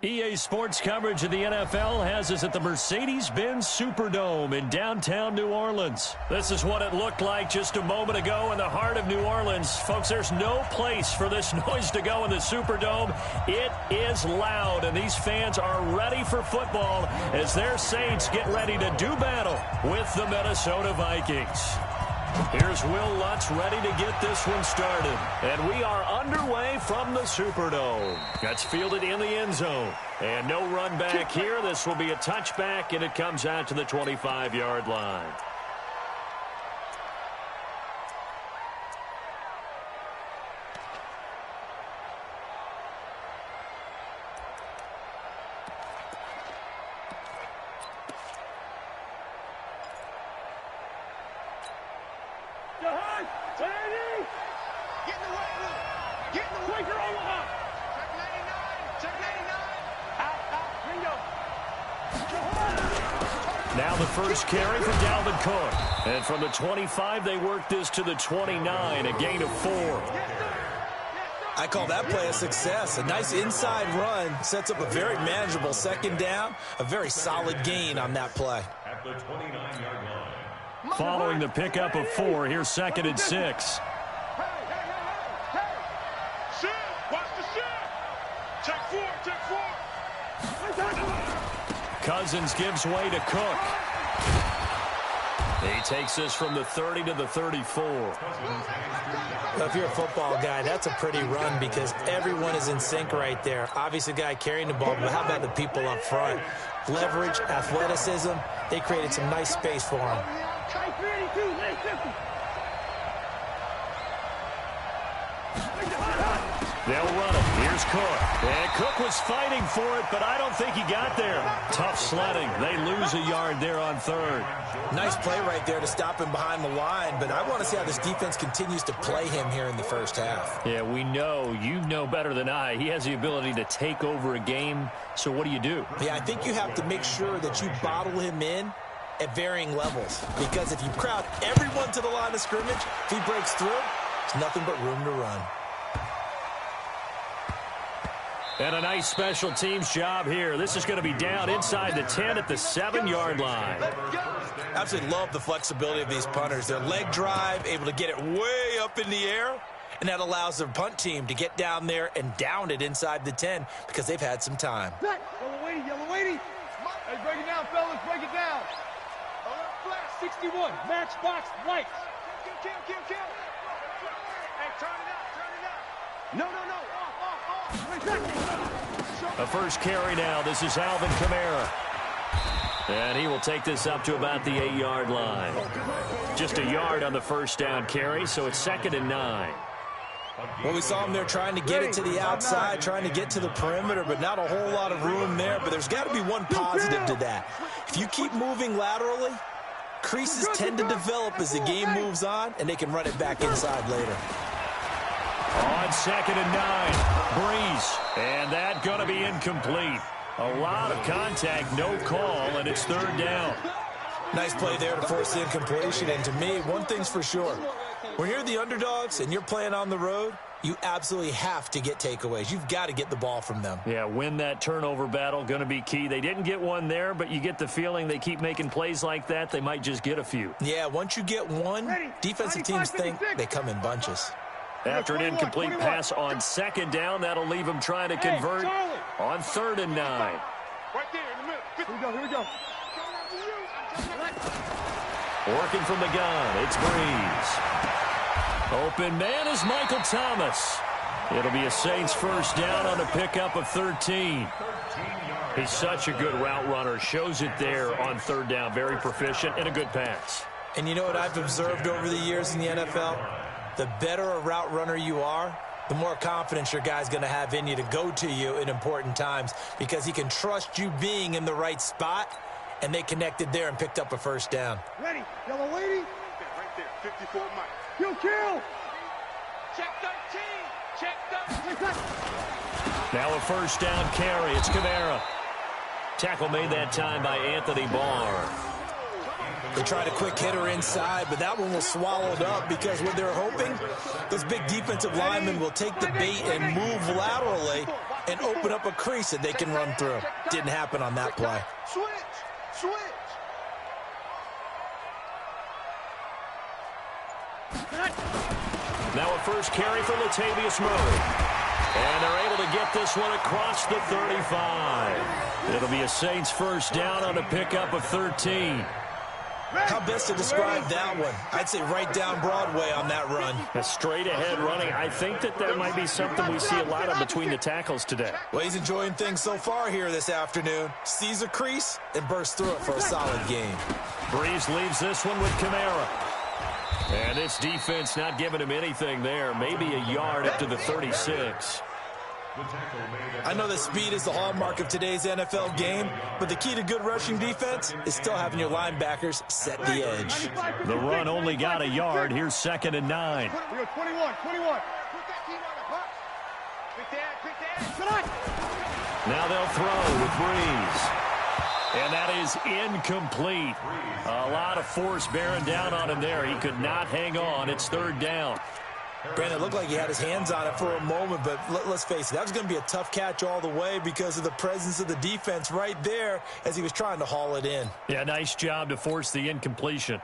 EA Sports coverage of the NFL has us at the Mercedes-Benz Superdome in downtown New Orleans. This is what it looked like just a moment ago in the heart of New Orleans. Folks, there's no place for this noise to go in the Superdome. It is loud, and these fans are ready for football as their Saints get ready to do battle with the Minnesota Vikings. Here's Will Lutz ready to get this one started. And we are underway from the Superdome. That's fielded in the end zone. And no run back here. This will be a touchback, and it comes out to the 25-yard line. Now the first carry for Dalvin Cook. And from the 25, they work this to the 29, a gain of 4. I call that play a success. A nice inside run sets up a very manageable second down, a very solid gain on that play. At the 29-yard line. Following the pickup of 4, here's 2nd and 6. Cousins gives way to Cook. He takes this from the 30 to the 34. Well, if you're a football guy, that's a pretty run because everyone is in sync right there. Obviously, the guy carrying the ball, but how about the people up front? Leverage, athleticism, they created some nice space for him. They'll run it. Here's Cook. And Cook was fighting for it, but I don't think he got there. Tough sledding. They lose a yard there on 3rd. Nice play right there to stop him behind the line, but I want to see how this defense continues to play him here in the first half. Yeah, we know. You know better than I. He has the ability to take over a game, so what do you do? Yeah, I think you have to make sure that you bottle him in at varying levels, because if you crowd everyone to the line of scrimmage, if he breaks through, there's nothing but room to run. And a nice special teams job here. This is going to be down inside the 10 at the 7-yard line. Absolutely love the flexibility of these punters. Their leg drive, able to get it way up in the air, and that allows their punt team to get down there and down it inside the 10 because they've had some time. Yellow weighty. Hey, break it down, fellas, break it down. 61, matchbox lights. Kill. Hey, turn it up. No. A first carry now. This is Alvin Kamara. And he will take this up to about the 8-yard line. Just a yard on the first down carry, so it's 2nd and 9. Well, we saw him there trying to get it to the outside, trying to get to the perimeter, but not a whole lot of room there. But there's got to be one positive to that. If you keep moving laterally, creases tend to develop as the game moves on, and they can run it back inside later. On 2nd and 9, Breeze. And that going to be incomplete. A lot of contact, no call, and it's 3rd down. Nice play there to force the incompletion. And to me, one thing's for sure. When you're the underdogs and you're playing on the road, you absolutely have to get takeaways. You've got to get the ball from them. Yeah, win that turnover battle, going to be key. They didn't get one there, but you get the feeling they keep making plays like that, they might just get a few. Yeah, once you get one, defensive teams think they come in bunches. After an incomplete pass on 2nd down, that'll leave them trying to convert on 3rd and 9. Right there in the middle. Here we go. Working from the gun, it's Breeze. Open man is Michael Thomas. It'll be a Saints first down on a pickup of 13. He's such a good route runner. Shows it there on 3rd down. Very proficient and a good pass. And you know what I've observed over the years in the NFL? The better a route runner you are, the more confidence your guy's going to have in you to go to you in important times because he can trust you being in the right spot, and they connected there and picked up a first down. Ready, yellow lady. Right there, 54 Mike. Kill. Check 13. Now a first down carry. It's Kamara. Tackle made that time by Anthony Barr. They tried a quick hitter inside, but that one was swallowed up because what they're hoping, those big defensive linemen will take the bait and move laterally and open up a crease that they can run through. Didn't happen on that play. Switch. Now a first carry for Latavius Murray. And they're able to get this one across the 35. It'll be a Saints first down on a pickup of 13. How best to describe that one? I'd say right down Broadway on that run. A straight ahead running. I think that might be something we see a lot of between the tackles today. Well, he's enjoying things so far here this afternoon. Sees a crease and bursts through it for a solid gain. Breeze leaves this one with Kamara. And this defense not giving him anything there. Maybe a yard up to the 36. I know that speed is the hallmark of today's NFL game, but the key to good rushing defense is still having your linebackers set the edge. The run only got a yard. Here's 2nd and 9. 21. Now they'll throw with Breeze. And that is incomplete. A lot of force bearing down on him there. He could not hang on. It's 3rd down. Brandon, it looked like he had his hands on it for a moment, but let's face it, that was going to be a tough catch all the way because of the presence of the defense right there as he was trying to haul it in. Yeah, nice job to force the incompletion.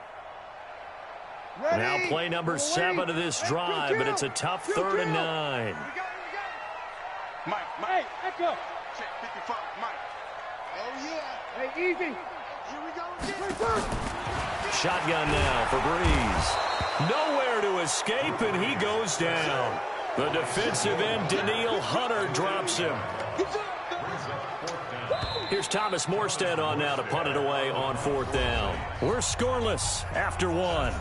Ready. Now play number 7 of this drive, but it's a tough 3rd and 9. Mike. Hey, echo. Check 55, Mike. Oh, yeah. Hey, easy. Here we go again. Shotgun now for Breeze. Nowhere to escape, and he goes down. The defensive end, Daniil Hunter, drops him. Here's Thomas Morstead on now to punt it away on 4th down. We're scoreless after 1.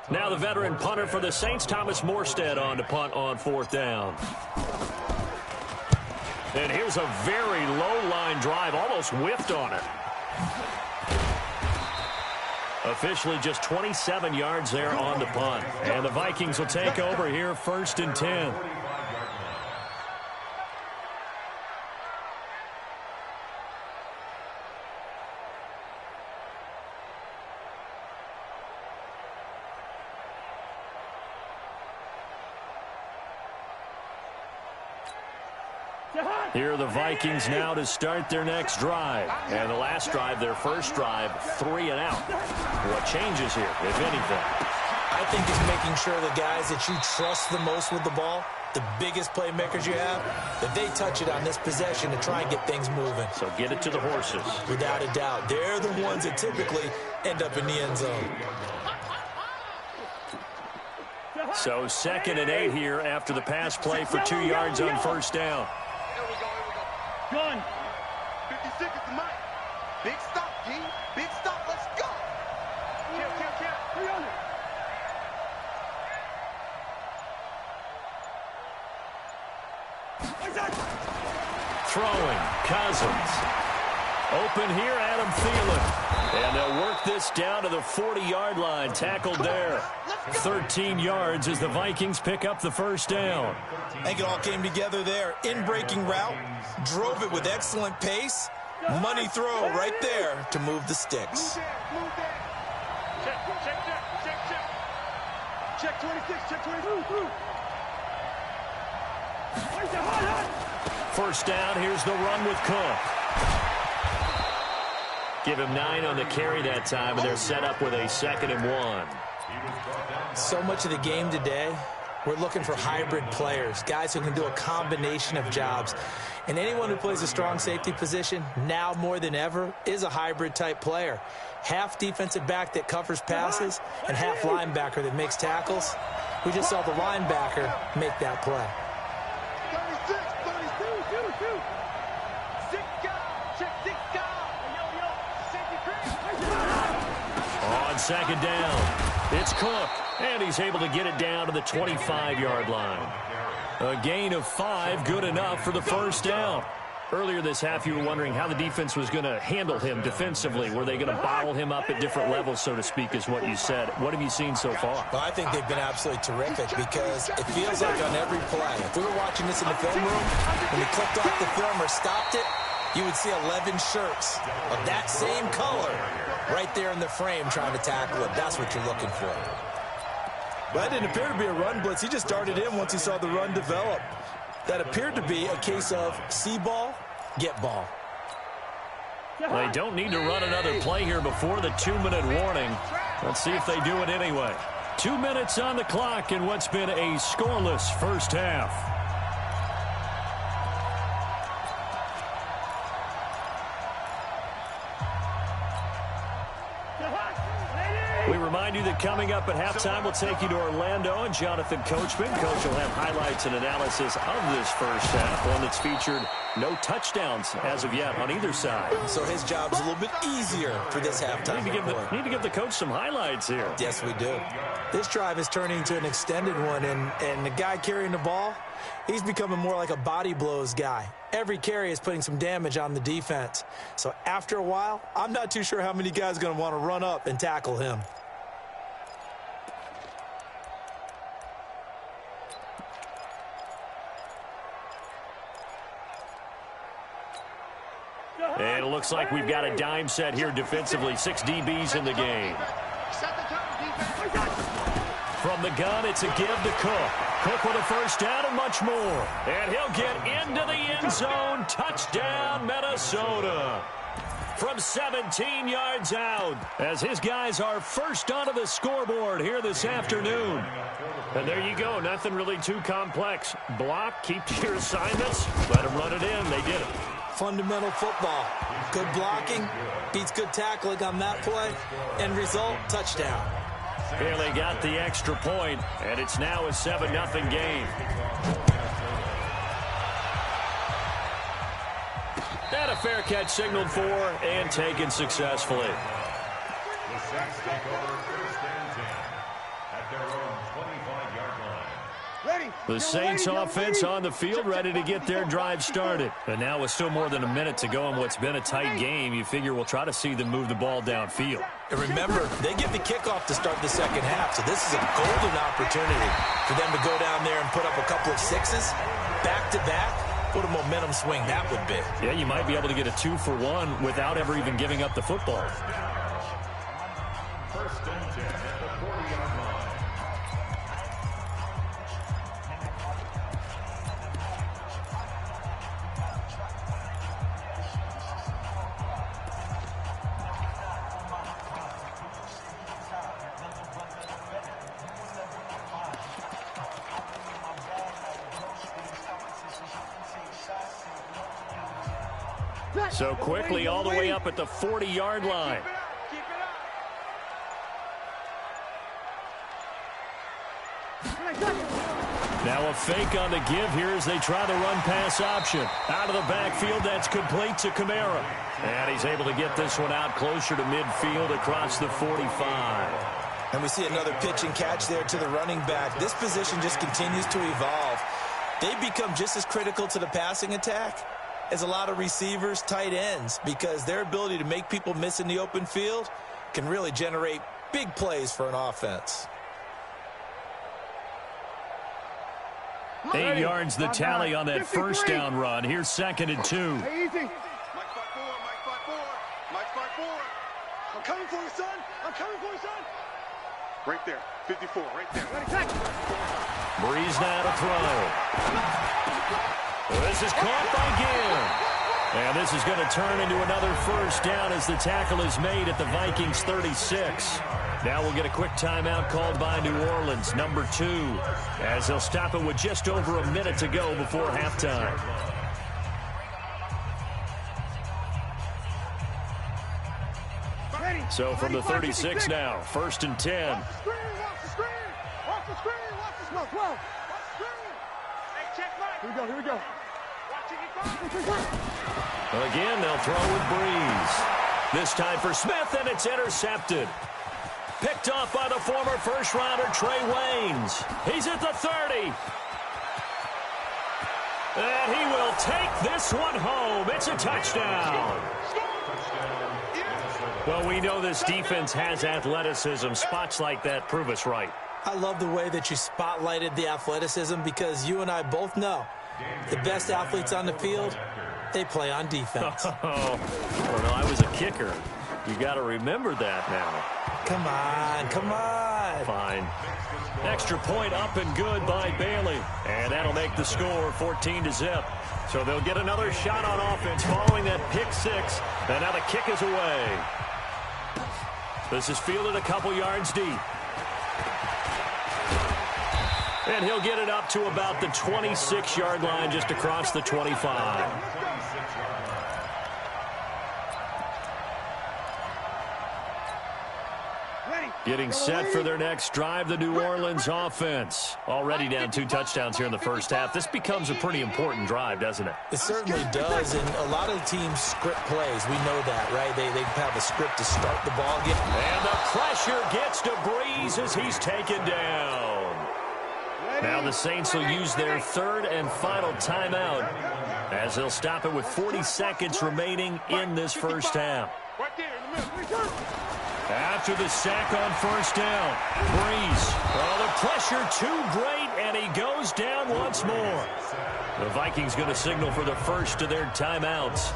Now the veteran punter for the Saints, Thomas Morstead, on to punt on 4th down. And here's a very low line drive, almost whiffed on it. Officially just 27 yards there on the punt. And the Vikings will take over here, 1st and 10. Here are the Vikings now to start their next drive. And the last drive, their first drive, 3 and out. What changes here, if anything? I think it's making sure the guys that you trust the most with the ball, the biggest playmakers you have, that they touch it on this possession to try and get things moving. So get it to the horses. Without a doubt. They're the ones that typically end up in the end zone. So 2nd and 8 here after the pass play for 2 yards on 1st down. Gun. 50 seconds to Mike. Big stop, G. Big stop. Let's go. Kill. 300. Throwing, Cousins. Open here, Adam Thielen. And they'll work this down to the 40-yard line. Tackled there. 13 yards as the Vikings pick up the 1st down. I think it all came together there. In-breaking route. Drove it with excellent pace. Money throw right there to move the sticks. Move that. Check 26. Check 22. 1st down, here's the run with Cook. Give him 9 on the carry that time, and they're set up with a 2nd and 1. So much of the game today We're looking for hybrid players, guys who can do a combination of jobs. And anyone who plays a strong safety position, now more than ever, is a hybrid-type player. Half defensive back that covers passes and half linebacker that makes tackles. We just saw the linebacker make that play. 36, 32, Six guard, check six guard. On second down, it's Cook, and he's able to get it down to the 25-yard line. A gain of 5, good enough for the first down. Earlier this half, you were wondering how the defense was going to handle him defensively. Were they going to bottle him up at different levels, so to speak, is what you said. What have you seen so far? Well, I think they've been absolutely terrific because it feels like on every play, if we were watching this in the film room, when we clicked off the film or stopped it, you would see 11 shirts of that same color right there in the frame trying to tackle it. That's what you're looking for. That didn't appear to be a run blitz. He just darted in once he saw the run develop. That appeared to be a case of see ball, get ball. They don't need to run another play here before the 2-minute warning. Let's see if they do it anyway. 2 minutes on the clock in what's been a scoreless first half. We remind you that coming up at halftime, we'll take you to Orlando and Jonathan Coachman. Coach will have highlights and analysis of this first half, one that's featured no touchdowns as of yet on either side. So his job's a little bit easier for this halftime. Need to give the coach some highlights here. Yes, we do. This drive is turning into an extended one, and the guy carrying the ball, he's becoming more like a body blows guy. Every carry is putting some damage on the defense. So after a while, I'm not too sure how many guys are going to want to run up and tackle him. And it looks like we've got a dime set here defensively. 6 DBs in the game. From the gun, it's a give to Cook. Cook with a first down and much more. And he'll get into the end zone. Touchdown, Minnesota. From 17 yards out, as his guys are first onto the scoreboard here this afternoon. And there you go. Nothing really too complex. Block, keep to your assignments, let them run it in. They did it. Fundamental football. Good blocking, beats good tackling on that play. End result, touchdown. Here they got the extra point, and it's now a 7-0 game. And a fair catch signaled for and taken successfully. The Saints take over first and 10 at their own 25-yard line. The Saints offense on the field, ready to get their drive started. And now with still more than a minute to go in what's been a tight game, you figure we'll try to see them move the ball downfield. And remember, they get the kickoff to start the second half, so this is a golden opportunity for them to go down there and put up a couple of sixes back-to-back. What a momentum swing that would be. Yeah, you might be able to get a 2-for-1 without ever even giving up the football. First and 10 at the 40-yard line. So quickly all the way up at the 40-yard line. Now a fake on the give here as they try the run-pass option. Out of the backfield, that's complete to Kamara. And he's able to get this one out closer to midfield across the 45. And we see another pitch and catch there to the running back. This position just continues to evolve. They've become just as critical to the passing attack as a lot of receivers, tight ends, because their ability to make people miss in the open field can really generate big plays for an offense. 8 yards the tally on that first down run. Here's 2nd and 2. Hey, easy. Mike 5-4, Mike 5-4, Mike 5-4. I'm coming for you, son. I'm coming for you, son. Right there, 54, right there. Breeze now to throw. This is caught by Gill. And this is going to turn into another first down as the tackle is made at the Vikings 36. Now we'll get a quick timeout called by New Orleans, number 2, as they'll stop it with just over a minute to go before halftime. So from the 36 now, 1st and 10. Watch the screen, watch the screen, watch the screen, watch the screen. Watch the screen. Hey, check Mike. Here we go. Again, they'll throw with Breeze. This time for Smith, and it's intercepted. Picked off by the former first-rounder Trey Waynes. He's at the 30. And he will take this one home. It's a touchdown. Well, we know this defense has athleticism. Spots like that prove us right. I love the way that you spotlighted the athleticism because you and I both know the best athletes on the field, they play on defense. Oh, well, no, I was a kicker. You got to remember that now. Come on, come on. Fine. Extra point up and good by Bailey. And that'll make the score 14-0. So they'll get another shot on offense following that pick 6. And now the kick is away. This is fielded a couple yards deep. And he'll get it up to about the 26-yard line just across the 25. Getting set for their next drive, the New Orleans offense. Already down 2 touchdowns here in the first half. This becomes a pretty important drive, doesn't it? It certainly does, and a lot of teams script plays. We know that, right? They have a script to start the ball game. And the pressure gets to Breeze as he's taken down. Now the Saints will use their 3rd and final timeout as they'll stop it with 40 seconds remaining in this first half. After the sack on first down, Breeze. Oh, the pressure too great, and he goes down once more. The Vikings going to signal for the first of their timeouts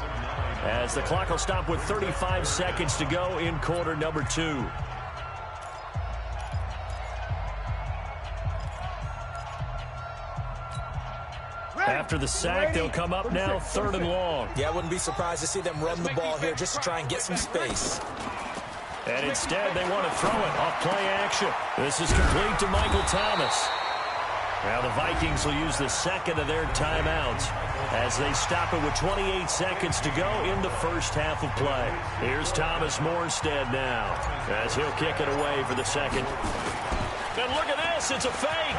as the clock will stop with 35 seconds to go in quarter number 2. After the sack, they'll come up now 3rd and long. Yeah, I wouldn't be surprised to see them run the ball here just to try and get some space. And instead, they want to throw it off play action. This is complete to Michael Thomas. Now the Vikings will use the second of their timeouts as they stop it with 28 seconds to go in the first half of play. Here's Thomas Morstead now as he'll kick it away for the second. And look at this, it's a fake.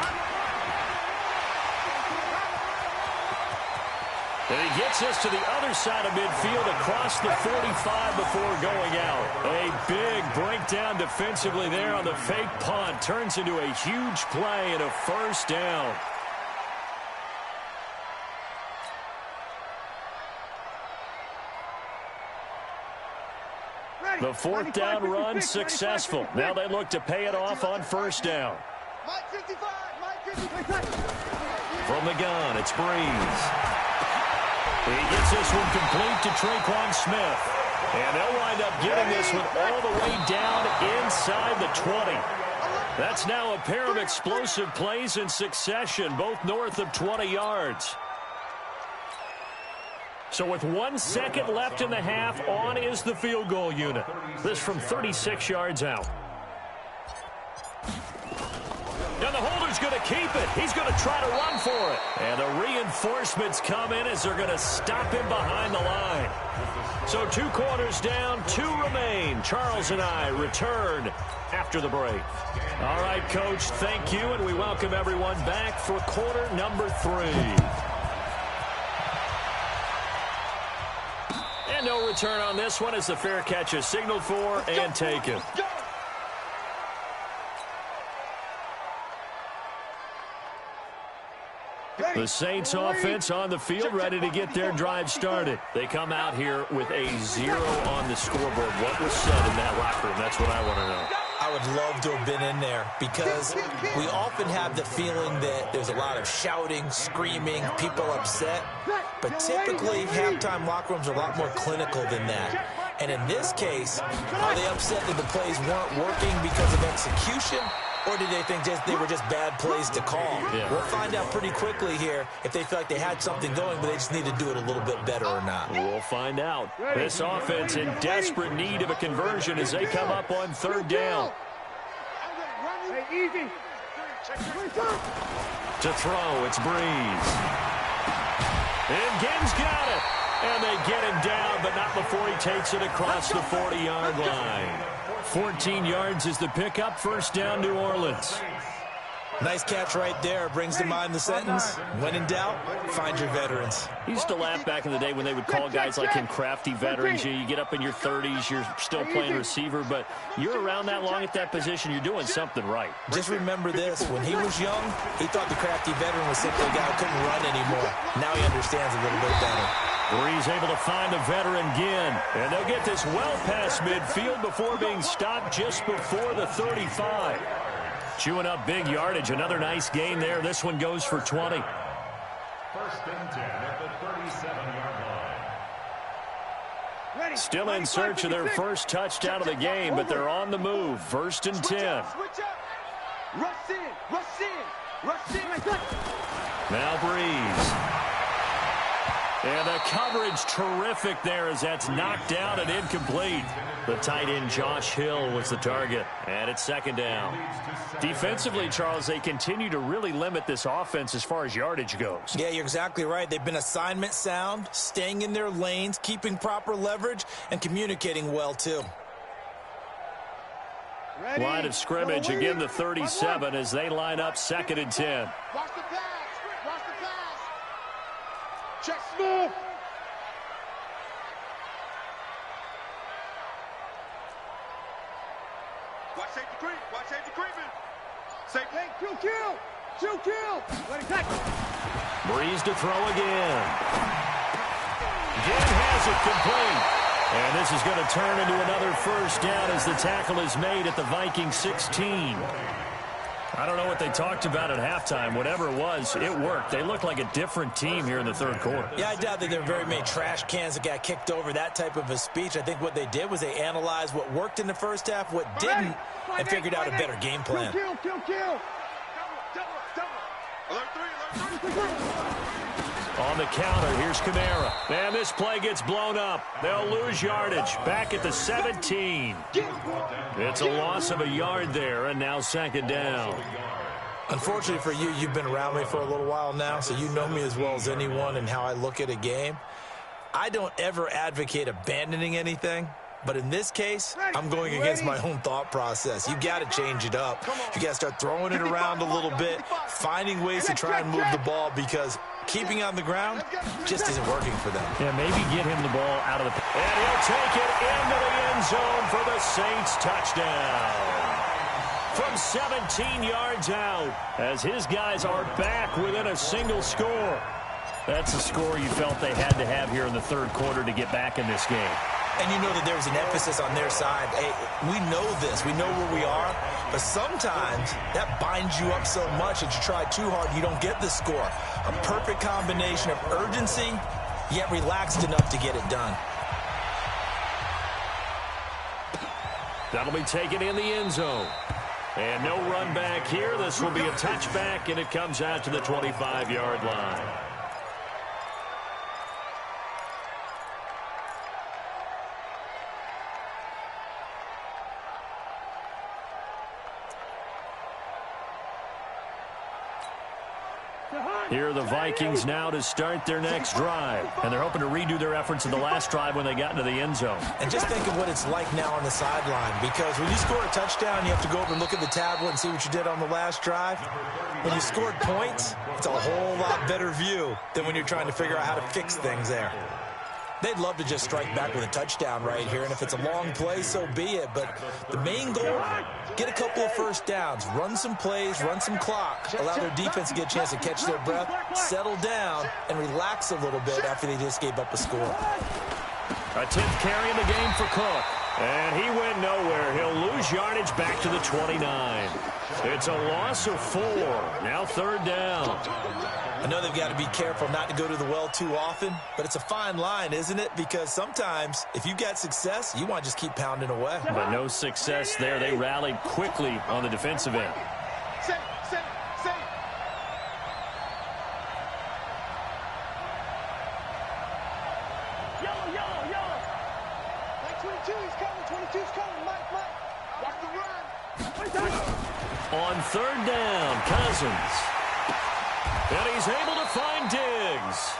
And he gets us to the other side of midfield across the 45 before going out. A big breakdown defensively there on the fake punt. Turns into a huge play and a first down. The 4th down run successful. Now they look to pay it off on first down. From the gun, it's Breeze. He gets this one complete to Traquan Smith. And they'll wind up getting this one all the way down inside the 20. That's now a pair of explosive plays in succession, both north of 20 yards. So with 1 second left in the half, on is the field goal unit. This from 36 yards out. And the holder's going to keep it. He's going to try to run for it. And the reinforcements come in as they're going to stop him behind the line. So 2 quarters down, 2 remain. Charles and I return after the break. All right, Coach, thank you, and we welcome everyone back for quarter number 3. And no return on this one as the fair catch is signaled for and taken. The Saints offense on the field ready to get their drive started. They come out here with a 0 on the scoreboard. What was said in that locker room? That's what I want to know. I would love to have been in there because we often have the feeling that there's a lot of shouting, screaming, people upset. But typically, halftime locker rooms are a lot more clinical than that. And in this case, are they upset that the plays weren't working because of execution? Or did they think they were just bad plays to call? Yeah. We'll find out pretty quickly here if they feel like they had something going, but they just need to do it a little bit better or not. We'll find out. This offense in desperate need of a conversion as they come up on third down. Hey, easy. To throw, it's Breeze. And Gibbs got it. And they get him down, but not before he takes it across the 40-yard line. 14 yards is the pickup. First down, New Orleans. Nice catch right there. Brings to mind the sentence, when in doubt, find your veterans. He used to laugh back in the day when they would call guys like him crafty veterans. You get up in your 30s, you're still playing receiver, but you're around that long at that position, you're doing something right. Just remember this. When he was young, he thought the crafty veteran was simply a guy who couldn't run anymore. Now he understands a little bit better. Breeze able to find a veteran again. And they'll get this well past midfield before being stopped just before the 35. Chewing up big yardage. Another nice gain there. This one goes for 20. First and 10 at the 37-yard line. Still in search of their first touchdown of the game, but they're on the move. First and 10. Rush in. Now Breeze. And the coverage terrific there as that's knocked down and incomplete. The tight end Josh Hill was the target. And it's second down. Defensively, Charles, they continue to really limit this offense as far as yardage goes. Yeah, you're exactly right. They've been assignment sound, staying in their lanes, keeping proper leverage, and communicating well, too. Line of scrimmage, again the 37 as they line up second and 10. Watch the pass. Check smooth. Watch safety creep. Watch safety creeping. Safety. Hey, kill. Let it tackle. Breeze to throw again. Again has it complete. And this is going to turn into another first down as the tackle is made at the Vikings 16. I don't know what they talked about at halftime. Whatever it was, it worked. They looked like a different team here in the third quarter. Yeah, I doubt that there were very many trash cans that got kicked over, that type of a speech. I think what they did was they analyzed what worked in the first half, what didn't, and figured out a better game plan. Kill. Alert 3. On the counter, here's Kamara. And this play gets blown up. They'll lose yardage. Back at the 17. It's a loss of a yard there, and now second down. Unfortunately for you, you've been around me for a little while now, so you know me as well as anyone and how I look at a game. I don't ever advocate abandoning anything. But in this case, I'm going against my own thought process. You got to change it up. You got to start throwing it around a little bit, finding ways to try and move the ball because keeping on the ground just isn't working for them. Yeah, maybe get him the ball out of the... And he'll take it into the end zone for the Saints touchdown. From 17 yards out as his guys are back within a single score. That's a score you felt they had to have here in the third quarter to get back in this game. And you know that there was an emphasis on their side. Hey, we know this. We know where we are. But sometimes that binds you up so much that you try too hard, you don't get the score. A perfect combination of urgency, yet relaxed enough to get it done. That'll be taken in the end zone. And no run back here. This will be a touchback, and it comes out to the 25-yard line. Here are the Vikings now to start their next drive. And they're hoping to redo their efforts in the last drive when they got into the end zone. And just think of what it's like now on the sideline, because when you score a touchdown, you have to go over and look at the tablet and see what you did on the last drive. When you scored points, it's a whole lot better view than when you're trying to figure out how to fix things there. They'd love to just strike back with a touchdown right here, and if it's a long play, so be it. But the main goal, get a couple of first downs, run some plays, run some clock, allow their defense to get a chance to catch their breath, settle down, and relax a little bit after they just gave up a score. A 10th carry in the game for Cook. And he went nowhere. He'll lose yardage back to the 29. It's a loss of 4. Now 3rd down. I know they've got to be careful not to go to the well too often, but it's a fine line, isn't it? Because sometimes if you've got success, you want to just keep pounding away. But no success there. They rallied quickly on the defensive end. Safe. Yellow. Mike 22, he's coming. 22's coming. Mike. Watch the run. On 3rd down, Cousins. And he's able to find Diggs.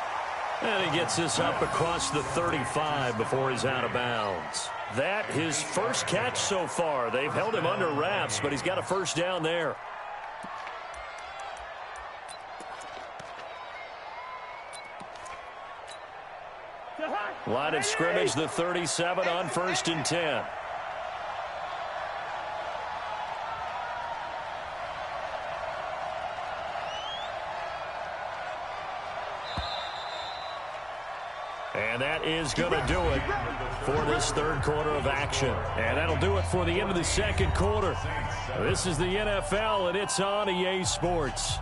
And he gets this up across the 35 before he's out of bounds. That his first catch so far. They've held him under wraps, but he's got a 1st down there. Line of scrimmage, the 37 on 1st and 10. And that is going to do it for this 3rd quarter of action. And that'll do it for the end of the 2nd quarter. This is the NFL, and it's on EA Sports.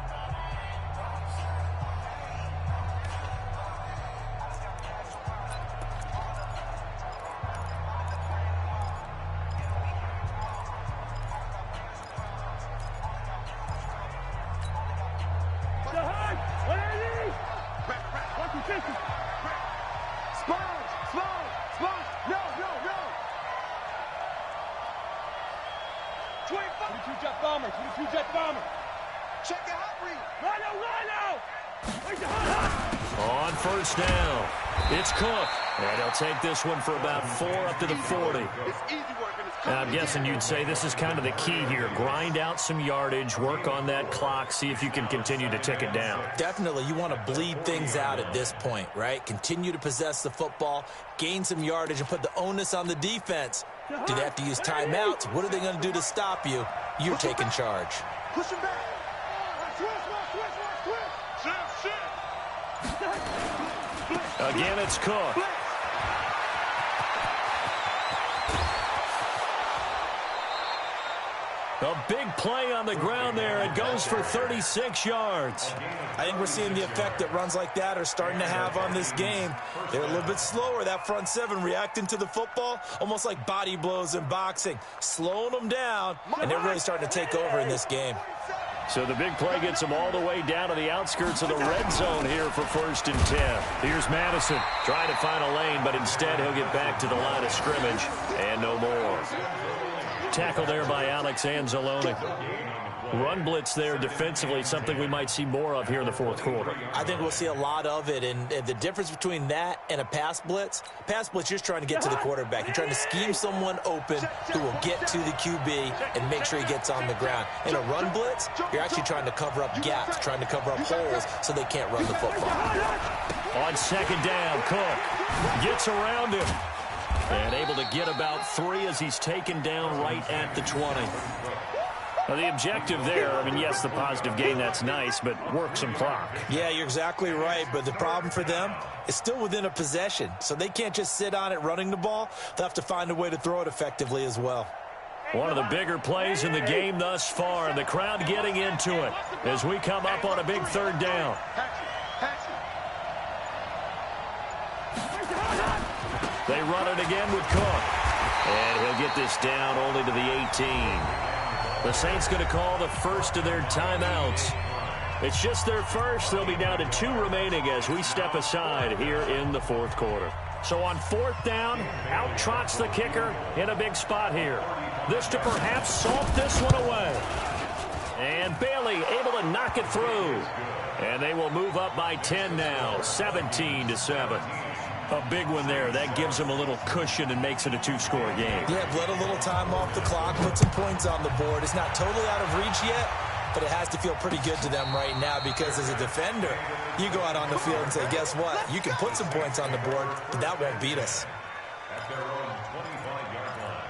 On 1st down, it's Cook. And he'll take this one for about 4 up to the 40. And I'm guessing you'd say this is kind of the key here. Grind out some yardage, work on that clock, see if you can continue to tick it down. Definitely, you want to bleed things out at this point, right? Continue to possess the football, gain some yardage, and put the onus on the defense. Do they have to use timeouts? What are they going to do to stop you? You're taking charge. Push him back. Switch. Again, it's Cook. A big play on the ground there. It goes for 36 yards. I think we're seeing the effect that runs like that are starting to have on this game. They're a little bit slower, that front 7, reacting to the football, almost like body blows in boxing, slowing them down, and they're really starting to take over in this game. So the big play gets them all the way down to the outskirts of the red zone here for 1st and 10. Here's Madison trying to find a lane, but instead he'll get back to the line of scrimmage and no more. Tackle there by Alex Anzalone. Run blitz there defensively, something we might see more of here in the 4th quarter. I think we'll see a lot of it, and the difference between that and a pass blitz, you're just trying to get to the quarterback. You're trying to scheme someone open who will get to the QB and make sure he gets on the ground. In a run blitz, you're actually trying to cover up gaps, trying to cover up holes so they can't run the football. On 2nd down, Cook gets around him and able to get about 3 as he's taken down right at the 20. Well, the objective there, I mean, yes, the positive gain, that's nice, but work some clock. Yeah, you're exactly right, but the problem for them is still within a possession, so they can't just sit on it running the ball. They'll have to find a way to throw it effectively as well. One of the bigger plays in the game thus far, and the crowd getting into it as we come up on a big 3rd down. They run it again with Cook, and he'll get this down only to the 18. The Saints going to call the first of their timeouts. It's just their first. They'll be down to 2 remaining as we step aside here in the 4th quarter. So on 4th down, out trots the kicker in a big spot here. This to perhaps salt this one away. And Bailey able to knock it through. And they will move up by 10 now, 17-7. A big one there. That gives them a little cushion and makes it a 2-score game. Yeah, let a little time off the clock, put some points on the board. It's not totally out of reach yet, but it has to feel pretty good to them right now because as a defender, you go out on the field and say, guess what? You can put some points on the board, but that won't beat us. At their own 25-yard line.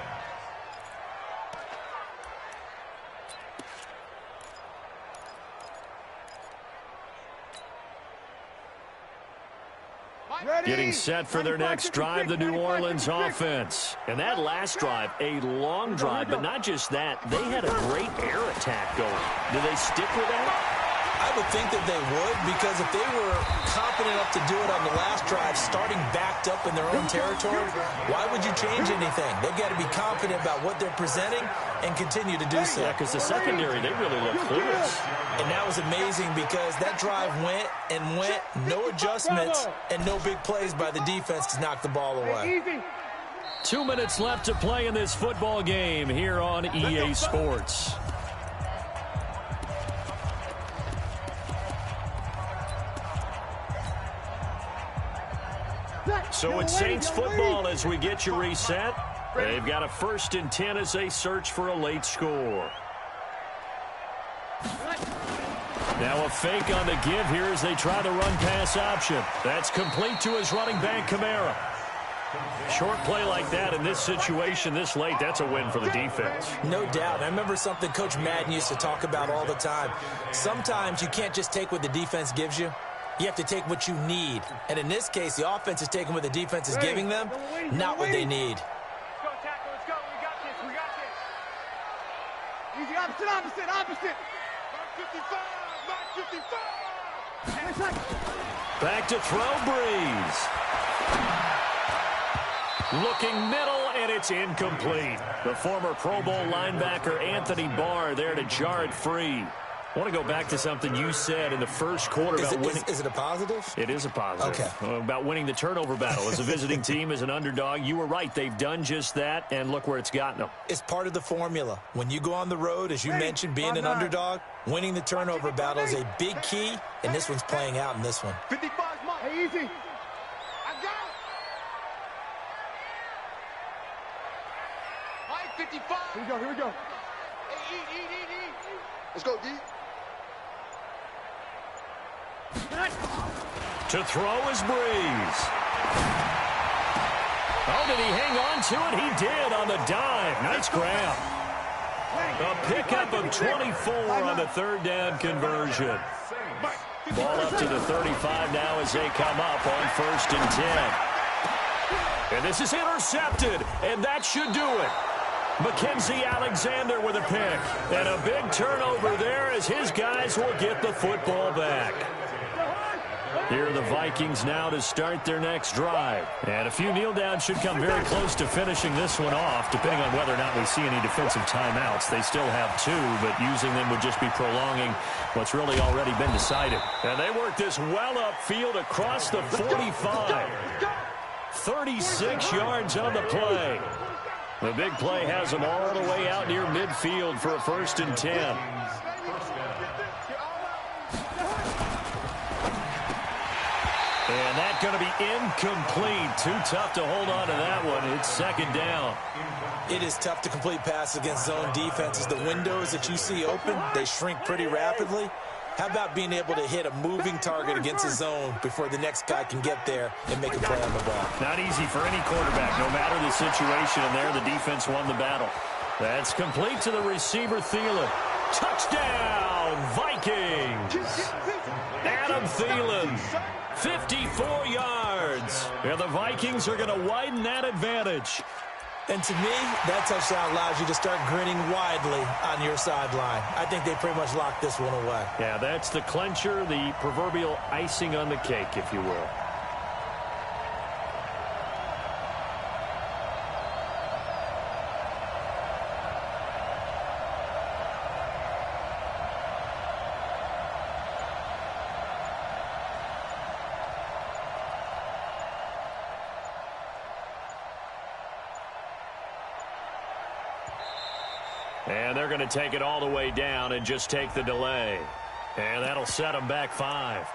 Getting set for their next drive, the New Orleans offense. And that last drive, a long drive, but not just that. They had a great air attack going. Do they stick with that? I would think that they would, because if they were confident enough to do it on the last drive, starting backed up in their own territory, why would you change anything? They've got to be confident about what they're presenting and continue to do so. Yeah, because the secondary, they really look clueless. And that was amazing because that drive went and went, no adjustments, and no big plays by the defense to knock the ball away. 2 minutes left to play in this football game here on EA Sports. So it's Saints football as we get you reset. They've got a 1st and 10 as they search for a late score. Now a fake on the give here as they try the run-pass option. That's complete to his running back, Kamara. Short play like that in this situation this late, that's a win for the defense. No doubt. I remember something Coach Madden used to talk about all the time. Sometimes you can't just take what the defense gives you. You have to take what you need. And in this case, the offense is taking what the defense is giving them, not what they need. Let's go, tackle. Let's go. We got this. We got this. Easy. Opposite. Mark 55. Back to throw, Breeze. Looking middle, and it's incomplete. The former Pro Bowl linebacker Anthony Barr there to jar it free. I want to go back to something you said in the first quarter about winning. Is it a positive? It is a positive. Okay. About winning the turnover battle. As a visiting team, as an underdog, you were right. They've done just that, and look where it's gotten them. It's part of the formula. When you go on the road, as you mentioned, being an underdog, winning the turnover battle is a big key, and this one's playing out in this one. 55 Mike. Hey, easy. I got it. Mike, 55. Here we go. Hey, eat. Let's go, D. To throw is Breeze. Oh, did he hang on to it? He did on the dive. Nice grab. A pickup of 24 on the 3rd down conversion. Ball up to the 35 now as they come up on 1st and 10. And this is intercepted, and that should do it. Mackenzie Alexander with a pick. And a big turnover there as his guys will get the football back. Here are the Vikings now to start their next drive. And a few kneel downs should come very close to finishing this one off, depending on whether or not we see any defensive timeouts. They still have 2, but using them would just be prolonging what's really already been decided. And they work this well upfield across the 45. 36 yards on the play. The big play has them all the way out near midfield for a 1st and 10. And that's going to be incomplete. Too tough to hold on to that one. It's 2nd down. It is tough to complete passes against zone defenses. The windows that you see open, they shrink pretty rapidly. How about being able to hit a moving target against a zone before the next guy can get there and make a play on the ball? Not easy for any quarterback, no matter the situation. And there, the defense won the battle. That's complete to the receiver, Thielen. Touchdown, Vikings! Adam Thielen, 54 yards. And the Vikings are going to widen that advantage. And to me, that touchdown allows you to start grinning widely on your sideline. I think they pretty much locked this one away. Yeah, that's the clincher, the proverbial icing on the cake, if you will. And they're going to take it all the way down and just take the delay. And that'll set them back 5.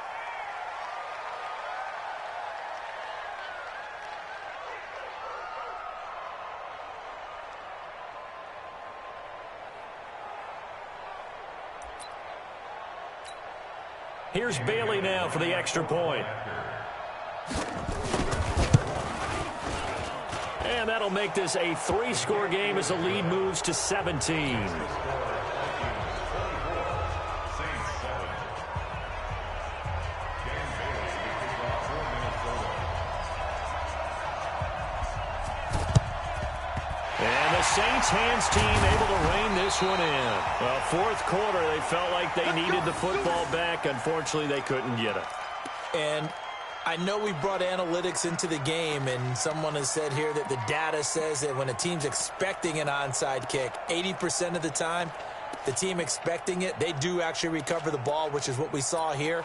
Here's Bailey now for the extra point. And that'll make this a 3-score game as the lead moves to 17. Saints hands team able to rein this one in. Well, fourth quarter, they felt like they needed the football back. Unfortunately, they couldn't get it. And I know we brought analytics into the game, and someone has said here that the data says that when a team's expecting an onside kick, 80% of the time, the team expecting it, they do actually recover the ball, which is what we saw here.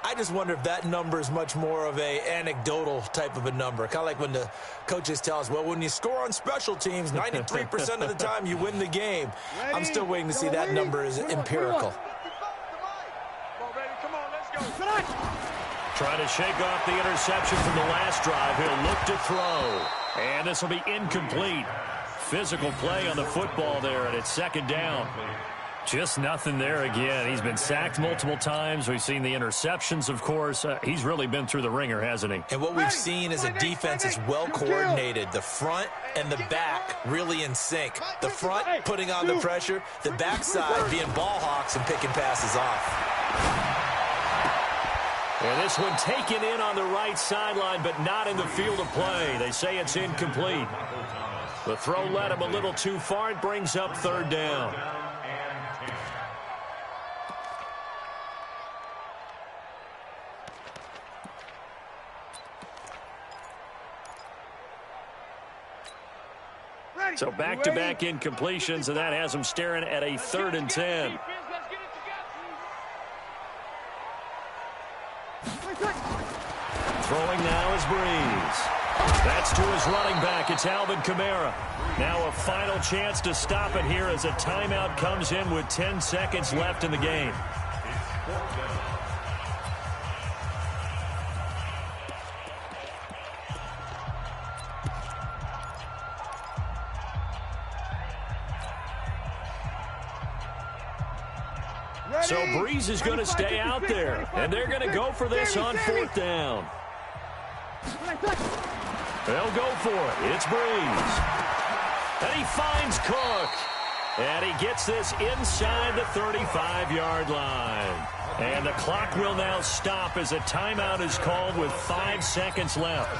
I just wonder if that number is much more of a anecdotal type of a number. Kind of like when the coaches tell us, well, when you score on special teams, 93% of the time you win the game. I'm still waiting to see that number is empirical. Trying to shake off the interception from the last drive. He'll look to throw. And this will be incomplete. Physical play on the football there, and it's second down. Just nothing there again. He's been sacked multiple times. We've seen the interceptions, of course. He's really been through the ringer, hasn't he? And what we've seen is a defense is well coordinated. The front and the back really in sync. The front putting on the pressure, the backside being ball hawks and picking passes off. And this one taken in on the right sideline, but not in the field of play. They say it's incomplete. The throw led him a little too far. It brings up third down. So back-to-back incompletions, and that has him staring at a 3rd and 10. Throwing now is Breeze. That's to his running back. It's Alvin Kamara. Now a final chance to stop it here as a timeout comes in with 10 seconds left in the game. So Breeze is going to stay out there, and they're going to go for this on 4th down. They'll go for it. It's Breeze. And he finds Cook. And he gets this inside the 35-yard line. And the clock will now stop as a timeout is called with 5 seconds left.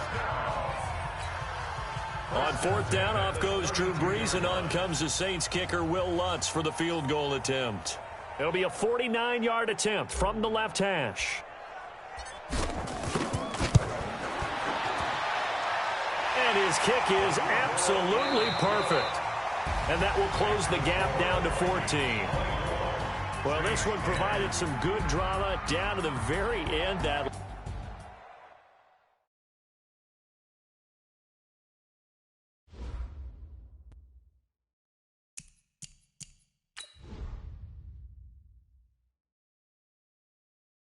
On 4th down, off goes Drew Brees, and on comes the Saints kicker, Will Lutz, for the field goal attempt. It'll be a 49-yard attempt from the left hash. And his kick is absolutely perfect. And that will close the gap down to 14. Well, this one provided some good drama down to the very end. That